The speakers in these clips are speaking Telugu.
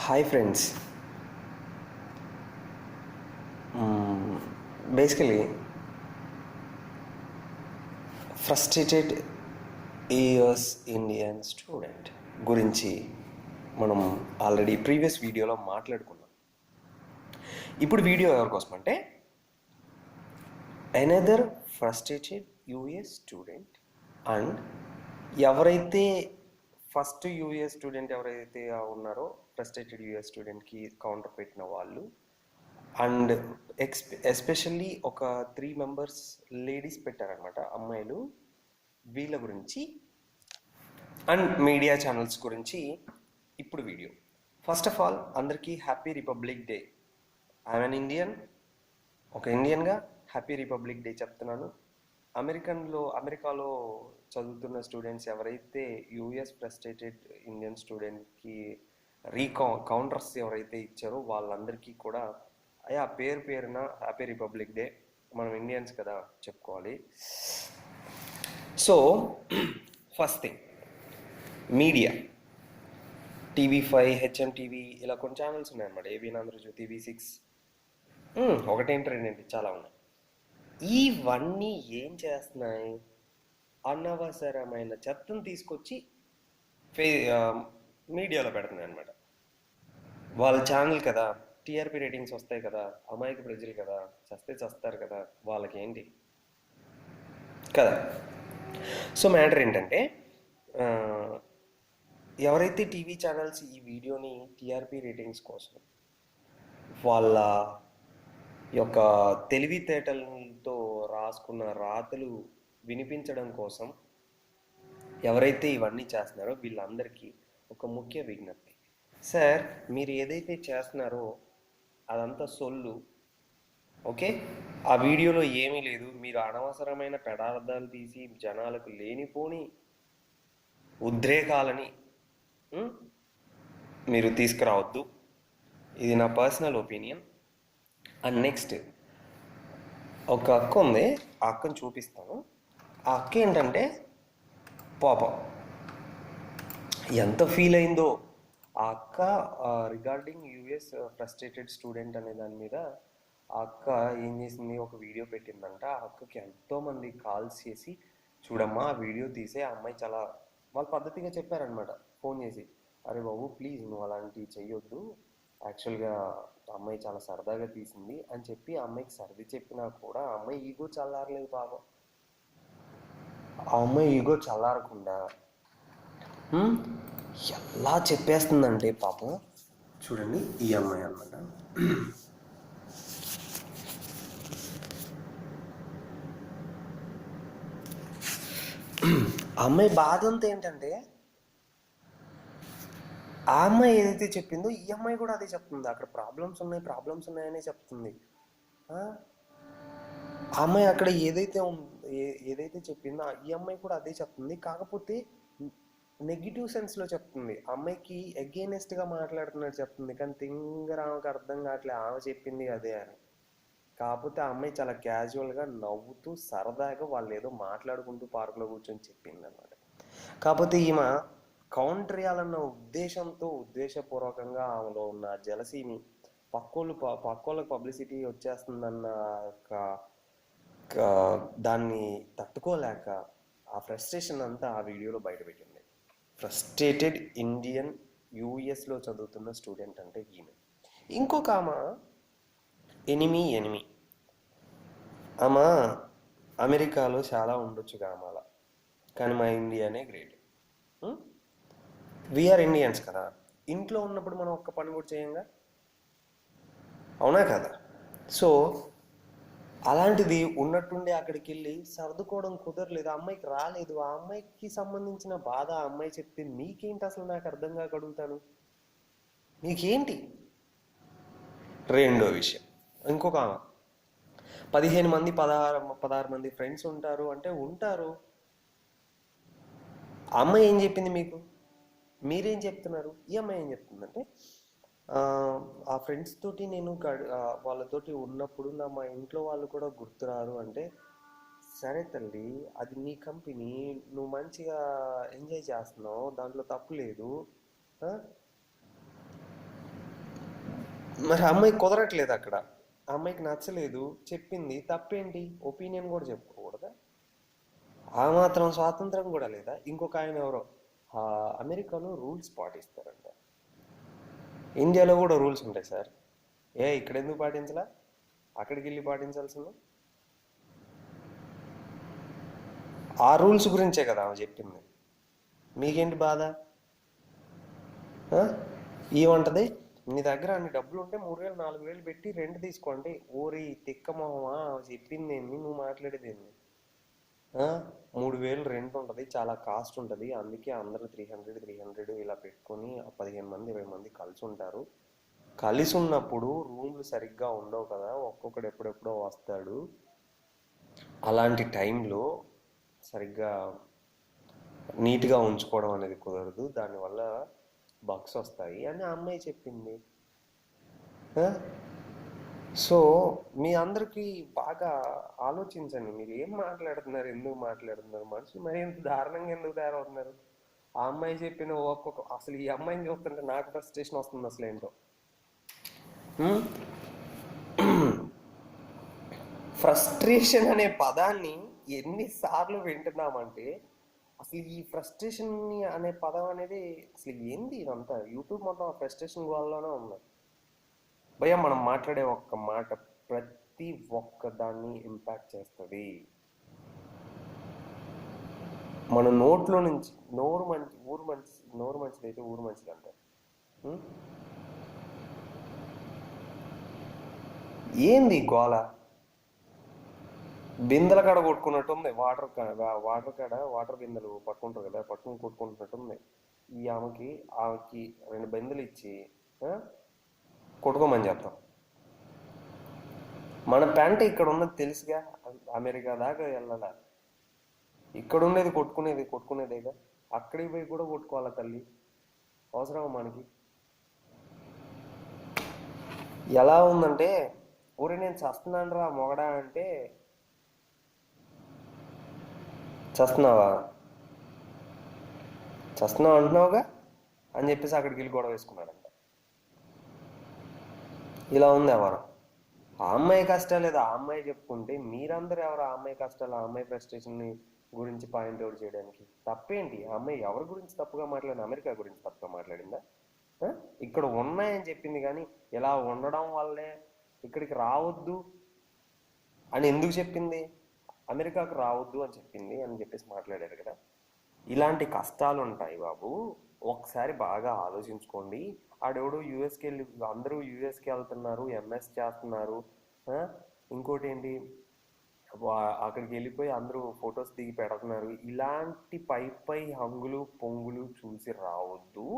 Hi friends. Basically frustrated years Indian student గురించి మనం ఆల్రెడీ ప్రీవియస్ వీడియోలో మాట్లాడుకున్నాం. ఇప్పుడు వీడియో ఎవరి కోసం అంటే another frustrated US student and ఎవరైతే ఫస్ట్ యూఎస్ స్టూడెంట్ ఎవరైతే ఉన్నారో ఫ్రస్ట్రేటెడ్ యూఎస్ స్టూడెంట్కి కౌంటర్ పెట్టిన వాళ్ళు అండ్ ఎస్పెషల్లీ ఒక 3 మెంబర్స్ లేడీస్ పెట్టారనమాట, అమ్మాయిలు. వీళ్ళ గురించి అండ్ మీడియా ఛానల్స్ గురించి ఇప్పుడు వీడియో. ఫస్ట్ ఆఫ్ ఆల్ అందరికీ happy republic day. I'm an Indian. ఒక ఇండియన్గా హ్యాపీ రిపబ్లిక్ డే చెప్తున్నాను. అమెరికాలో చదువుతున్న స్టూడెంట్స్ ఎవరైతే యూఎస్ ఫ్రస్ట్రేటెడ్ ఇండియన్ స్టూడెంట్కి కౌంటర్స్ ఎవరైతే ఇచ్చారో వాళ్ళందరికీ కూడా అయ్యా పేరున హ్యాపీ రిపబ్లిక్ డే. మనం ఇండియన్స్ కదా చెప్పుకోవాలి. So first thing, media, TV5, HM TV, ఇలా కొన్ని ఛానల్స్ ఉన్నాయన్నమాట. ఏబీఎన్ ఆంధ్రజ్యోతి, TV6, ఒకటేంటి రెండేంటి చాలా ఉన్నాయి. ఇవన్నీ ఏం చేస్తున్నాయి? అనవసరమైన చెత్తను తీసుకొచ్చి మీడియాలో పెడుతున్నాయి అనమాట. వాళ్ళ ఛానల్ కదా, టీఆర్పీ రేటింగ్స్ వస్తాయి కదా, అమాయక ప్రజలు కదా, చస్తారు కదా, వాళ్ళకి ఏంటి కదా. సో మ్యాటర్ ఏంటంటే, ఎవరైతే టీవీ ఛానల్స్ ఈ వీడియోని టీఆర్పీ రేటింగ్స్ కోసం, వాళ్ళ యొక్క తెలివితేటలతో రాసుకున్న రాతలు వినిపించడం కోసం ఎవరైతే ఇవన్నీ చేస్తున్నారో వీళ్ళందరికీ ఒక ముఖ్య విజ్ఞప్తి. సార్, మీరు ఏదైతే చేస్తున్నారో అదంతా సొల్లు, ఓకే? ఆ వీడియోలో ఏమీ లేదు. మీరు అనవసరమైన పెడార్థాలు తీసి జనాలకు లేనిపోని ఉద్రేకాలని మీరు తీసుకురావద్దు. ఇది నా పర్సనల్ ఒపీనియన్. అండ్ నెక్స్ట్, ఒక అక్క ఉంది, ఆ అక్కను చూపిస్తాను. ఆ అక్క ఏంటంటే పాపం ఎంత ఫీల్ అయిందో ఆ అక్క రిగార్డింగ్ యూఎస్ ఫ్రస్ట్రేటెడ్ స్టూడెంట్ అనే దాని మీద. ఆ అక్క ఏం చేసింది, ఒక వీడియో పెట్టిందంట. ఆ అక్కకి ఎంతోమంది కాల్స్ చేసి, చూడమ్మా ఆ వీడియో తీసే, ఆ అమ్మాయి చాలా వాళ్ళు పద్ధతిగా చెప్పారనమాట ఫోన్ చేసి, అరే బాబు ప్లీజ్ నువ్వు అలాంటివి చెయ్యొద్దు, యాక్చువల్గా అమ్మాయి చాలా సరదాగా తీసింది అని చెప్పి ఆ అమ్మాయికి సర్ది చెప్పినా కూడా ఆ అమ్మాయి ఈగో చల్లారలేదు పాపం. ఆ అమ్మాయి ఈగో చల్లారకుండా ఎలా చెప్పేస్తుందంటే పాపం, చూడండి ఈ అమ్మాయి అన్నమాట. ఆ అమ్మాయి బాధ అంతా ఏంటంటే, ఆ అమ్మాయి ఏదైతే చెప్పిందో ఈ అమ్మాయి కూడా అదే చెప్తుంది. అక్కడ ప్రాబ్లమ్స్ ఉన్నాయని చెప్తుంది. ఆ అమ్మాయి అక్కడ ఏదైతే చెప్పిందో ఈ అమ్మాయి కూడా అదే చెప్తుంది. కాకపోతే నెగిటివ్ సెన్స్లో చెప్తుంది. అమ్మాయికి అగైనెస్ట్గా మాట్లాడుతున్నట్టు చెప్తుంది. కానీ ఆమెకు అర్థం కావట్లేదు ఆమె చెప్పింది అదే అని. కాకపోతే ఆ అమ్మాయి చాలా క్యాజువల్గా నవ్వుతూ సరదాగా వాళ్ళు ఏదో మాట్లాడుకుంటూ పార్కులో కూర్చొని చెప్పింది అనమాట. కాకపోతే ఈమె కౌంటర్ చేయాలన్న ఉద్దేశపూర్వకంగా ఆమెలో ఉన్న జలసీని పక్కోళ్ళకి పబ్లిసిటీ వచ్చేస్తుందన్న దాన్ని తట్టుకోలేక ఆ ఫ్రస్ట్రేషన్ అంతా ఆ వీడియోలో బయటపెట్టింది. ఫ్రస్ట్రేటెడ్ ఇండియన్ యూఎస్లో చదువుతున్న స్టూడెంట్ అంటే ఈమె. ఇంకొక ఆమె ఎనిమి ఆమె అమెరికాలో చాలా ఉండొచ్చుగా ఆమె, కానీ మా ఇండియానే గ్రేట్. వీఆర్ ఇండియన్స్ కదా, ఇంట్లో ఉన్నప్పుడు మనం ఒక్క పని కూడా చేయంగా, అవునా కదా? సో అలాంటిది ఉన్నట్టుండి అక్కడికి వెళ్ళి సర్దుకోవడం కుదరలేదు. ఆ అమ్మాయికి రాలేదు. ఆ అమ్మాయికి సంబంధించిన బాధ ఆ అమ్మాయి చెప్తే నీకేంటి అసలు? నాకు అర్థం కాక అడుగుతాను, నీకేంటి? రెండో విషయం, ఇంకొక 15 మంది 16 మంది ఫ్రెండ్స్ ఉంటారు అంటే ఉంటారు. ఆ అమ్మాయి ఏం చెప్పింది మీకు? మీరేం చెప్తున్నారు? ఈ అమ్మాయి ఏం చెప్తుందంటే, ఆ ఫ్రెండ్స్ తోటి నేను వాళ్ళతోటి ఉన్నప్పుడు మా ఇంట్లో వాళ్ళు కూడా గుర్తురారు అంటే, సరే తల్లి, అది నీ కంపెనీ, నువ్వు మంచిగా ఎంజాయ్ చేస్తున్నావు, దాంట్లో తప్పు లేదు. మరి ఆ అమ్మాయికి కుదరట్లేదు అక్కడ, ఆ అమ్మాయికి నచ్చలేదు, చెప్పింది, తప్పేంటి? ఒపీనియన్ కూడా చెప్పుకోకూడదా? ఆ మాత్రం స్వాతంత్రం కూడా లేదా? ఇంకొక ఆయన ఎవరో ఆ, అమెరికాలో రూల్స్ పాటిస్తారంట, ఇండియాలో కూడా రూల్స్ ఉంటాయి సార్. ఇక్కడ ఎందుకు పాటించలా? అక్కడికి వెళ్ళి పాటించాల్సింది. ఆ రూల్స్ గురించే కదా ఆమె చెప్పింది. మీకేంటి బాధ? ఆ? ఏమంటది? మీ దగ్గర అన్ని డబ్బులు ఉంటే 3,000 4,000 పెట్టి రెంట్ తీసుకోండి. ఓరి తిక్క మొహమా, చెప్పింది ఏంది, నువ్వు మాట్లాడేది ఏంది? 3,000 రెంట్ ఉంటుంది, చాలా కాస్ట్ ఉంటుంది, అందుకే అందరూ 300 ఇలా పెట్టుకొని 15 మంది 20 మంది కలిసి ఉంటారు. కలిసి ఉన్నప్పుడు రూమ్లు సరిగ్గా ఉండవు కదా, ఒక్కొక్కడు ఎప్పుడెప్పుడో వస్తాడు, అలాంటి టైంలో సరిగ్గా నీట్గా ఉంచుకోవడం అనేది కుదరదు, దానివల్ల బగ్స్ వస్తాయి అని ఆ అమ్మాయి చెప్పింది. సో మీ అందరికీ బాగా ఆలోచించండి, మీరు ఏం మాట్లాడుతున్నారు, ఎందుకు మాట్లాడుతున్నారు, మనుషులు మరి ఇంత దారుణంగా ఎందుకు తయారవుతున్నారు? ఆ అమ్మాయి చెప్పిన ఒక్కొక్క, అసలు ఈ అమ్మాయిని చూస్తుంటే నాకు ఫ్రస్ట్రేషన్ వస్తుంది అసలు ఏంటో. ఫ్రస్ట్రేషన్ అనే పదాన్ని ఎన్నిసార్లు వింటున్నామంటే, అసలు ఈ ఫ్రస్ట్రేషన్ అనే పదం అనేది అసలు ఏంది? ఇదంతా యూట్యూబ్ మొత్తం ఫ్రస్ట్రేషన్ వల్లనే ఉంది భయ్య. మనం మాట్లాడే ఒక్క మాట ప్రతి ఒక్క దాన్ని ఇంపాక్ట్ చేస్తుంది. మన నోట్లో నుంచి, నోరు మంచిదైతే ఊరు మంచిది అంటారు. ఏంది గోల? బిందెల కాడ కొట్టుకున్నట్టుంది, వాటర్ బిందెలు పట్టుకుంటారు కదా, పట్టుకుని కొట్టుకుంటున్నట్టుంది. ఈ ఆమెకి 2 బిందెలు ఇచ్చి కొట్టుకోమని చెప్తాం. మన ప్యాంట్ ఇక్కడ ఉన్నది తెలుసుగా, అమెరికా దాకా వెళ్ళాలా? ఇక్కడ ఉండేది కొట్టుకునేదేగా, అక్కడికి పోయి కూడా కొట్టుకోవాలా తల్లి? అవసరమా మనకి? ఎలా ఉందంటే, ఊరి నేను చస్తున్నాను రా మొగడా అంటే, చస్తున్నావా అంటున్నావుగా అని చెప్పేసి అక్కడికి వెళ్ళి గొడవ వేసుకున్నాడంట. ఇలా ఉంది ఎవరు? ఆ అమ్మాయి కష్టాలు ఏదో ఆ అమ్మాయి చెప్పుకుంటే, మీరందరూ ఎవరు ఆ అమ్మాయి కష్టాలు, ఆ అమ్మాయి ఫ్రస్ట్రేషన్ గురించి పాయింట్ అవుట్ చేయడానికి? తప్పేంటి? ఆ అమ్మాయి ఎవరి గురించి తప్పుగా మాట్లాడిన? అమెరికా గురించి తప్పుగా మాట్లాడిందా? ఇక్కడ ఉన్నాయని చెప్పింది, కానీ ఇలా ఉండడం వల్లే ఇక్కడికి రావద్దు అని ఎందుకు చెప్పింది? అమెరికాకు రావద్దు అని చెప్పింది అని చెప్పేసి మాట్లాడారు కదా. ఇలాంటి కష్టాలు ఉంటాయి బాబు, ఒకసారి బాగా ఆలోచించుకోండి. ఆడెవడో యూఎస్కి వెళ్ళి, అందరూ యూఎస్కి వెళ్తున్నారు, ఎంఎస్ చేస్తున్నారు, ఇంకోటి ఏంటి, అక్కడికి వెళ్ళిపోయి అందరూ ఫొటోస్ దిగి పెడుతున్నారు. ఇలాంటి పై హంగులు పొంగులు చూసి రావద్దు.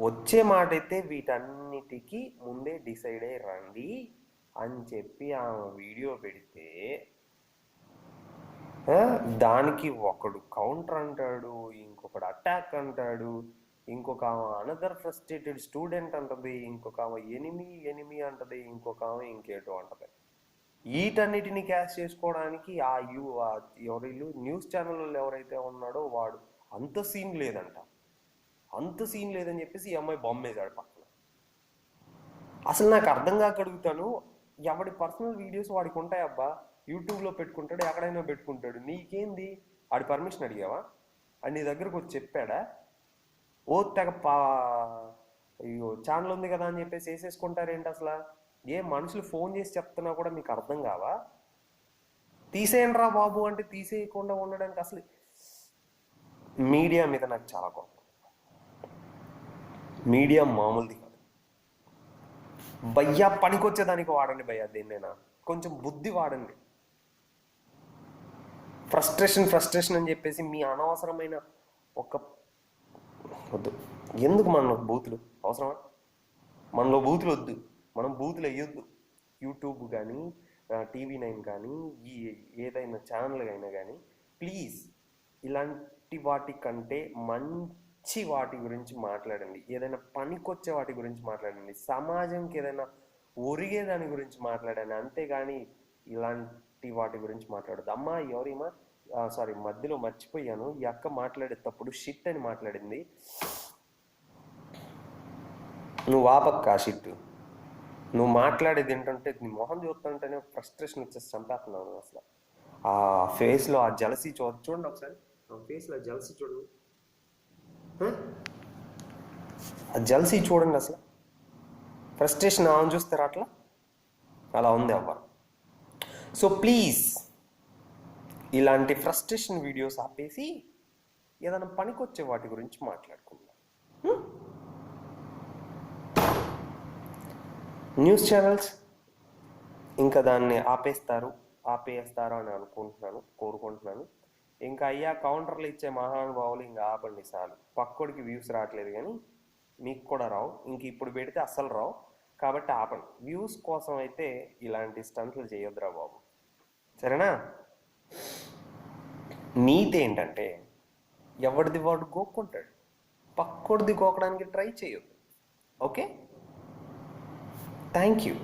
వచ్చే మాట అయితే వీటన్నిటికీ ముందే డిసైడ్ అయ్యి రండి అని చెప్పి ఆమె వీడియో పెడితే, దానికి ఒకడు కౌంటర్ అంటాడు, ఇంకొకడు అటాక్ అంటాడు, ఇంకొక ఆమె అనదర్ ఫ్రస్ట్రేటెడ్ స్టూడెంట్ అంటది, ఇంకొక ఆమె ఎనిమి అంటది, ఇంకొక ఆమె ఇంకేటో అంటది. వీటన్నిటిని క్యాష్ చేసుకోవడానికి ఎవరు న్యూస్ ఛానల్లో ఎవరైతే ఉన్నాడో వాడు అంత సీన్ లేదని చెప్పేసి ఈ అమ్మాయి బొమ్మేశాడు పక్కన. అసలు నాకు అర్థం కాక అడుగుతాను, ఎవడి పర్సనల్ వీడియోస్ వాడికి ఉంటాయి అబ్బా, యూట్యూబ్లో పెట్టుకుంటాడు, ఎక్కడైనా పెట్టుకుంటాడు, నీకేంది? ఆడి పర్మిషన్ అడిగావా? అని నీ దగ్గరకు వచ్చి చెప్పాడా? అయ్యో ఛానల్ ఉంది కదా అని చెప్పేసి వేసేసుకుంటారేంటి అసలు? మనుషులు ఫోన్ చేసి చెప్తున్నా కూడా మీకు అర్థం కావా? తీసేయండి రా బాబు అంటే తీసేయకుండా ఉండడానికి అసలు మీడియా మీద నాకు చాలా కోపం. మీడియా మామూలుది కాదు భయ్యా, పనికొచ్చేదానికి వాడండి భయ్యా, దేన్నైనా కొంచెం బుద్ధి వాడండి. ఫ్రస్ట్రేషన్ అని చెప్పేసి మీ అనవసరమైన ఒక వద్దు. ఎందుకు మనలో బూతులు అవసరమా? మనలో బూతులు వద్దు, మనం బూతులు వేయొద్దు. యూట్యూబ్ కానీ TV9 కానీ ఏదైనా ఛానల్ అయినా కానీ ప్లీజ్ ఇలాంటి వాటి కంటే మంచి వాటి గురించి మాట్లాడండి, ఏదైనా పనికొచ్చే వాటి గురించి మాట్లాడండి, సమాజంకి ఏదైనా ఒరిగే దాని గురించి మాట్లాడండి, అంతేగాని ఇలాంటి వాటి గురించి మాట్లాడదు. అమ్మా ఎవరిమా సారీ, మధ్యలో మర్చిపోయాను, ఈ అక్క మాట్లాడేటప్పుడు షిట్ అని మాట్లాడింది. నువ్వు ఆపక్క ఆ షిట్టు. నువ్వు మాట్లాడేది ఏంటంటే నీ మొహం చూస్తుంటేనే ఫ్రస్ట్రేషన్ వచ్చేసి చంపేస్తున్నావు నువ్వు అసలు. ఆ ఫేస్లో ఆ జలసీ చూడండి ఒకసారి, ఆ ఫేస్లో జలసీ చూడండి, ఆ జలసీ చూడండి అసలు. ఫ్రస్ట్రేషన్ ఆమెను చూస్తారా అట్లా? అలా ఉంది అవ్వరు. సో ప్లీజ్ ఇలాంటి ఫ్రస్ట్రేషన్ వీడియోస్ ఆపేసి ఏదైనా పనికొచ్చే వాటి గురించి మాట్లాడుకుందాం. న్యూస్ ఛానల్స్ ఇంకా దాన్ని ఆపేస్తారు అని కోరుకుంటున్నాను. ఇంకా అయ్యా కౌంటర్లు ఇచ్చే మహానుభావులు ఇంకా ఆపండి చాలు. పక్కోడికి వ్యూస్ రావట్లేదు కానీ మీకు కూడా రావు, ఇంక ఇప్పుడు పెడితే అస్సలు రావు. కాబట్టి ఆపండి. వ్యూస్ కోసం అయితే ఇలాంటి స్టంట్లు చేయొద్దురా బాబు, సరేనా? నీతి ఏంటంటే ఎవడిది వాడు గోక్కుంటాడు, పక్కోడిది గోకడానికి ట్రై చేయొద్దు. Okay, thank you.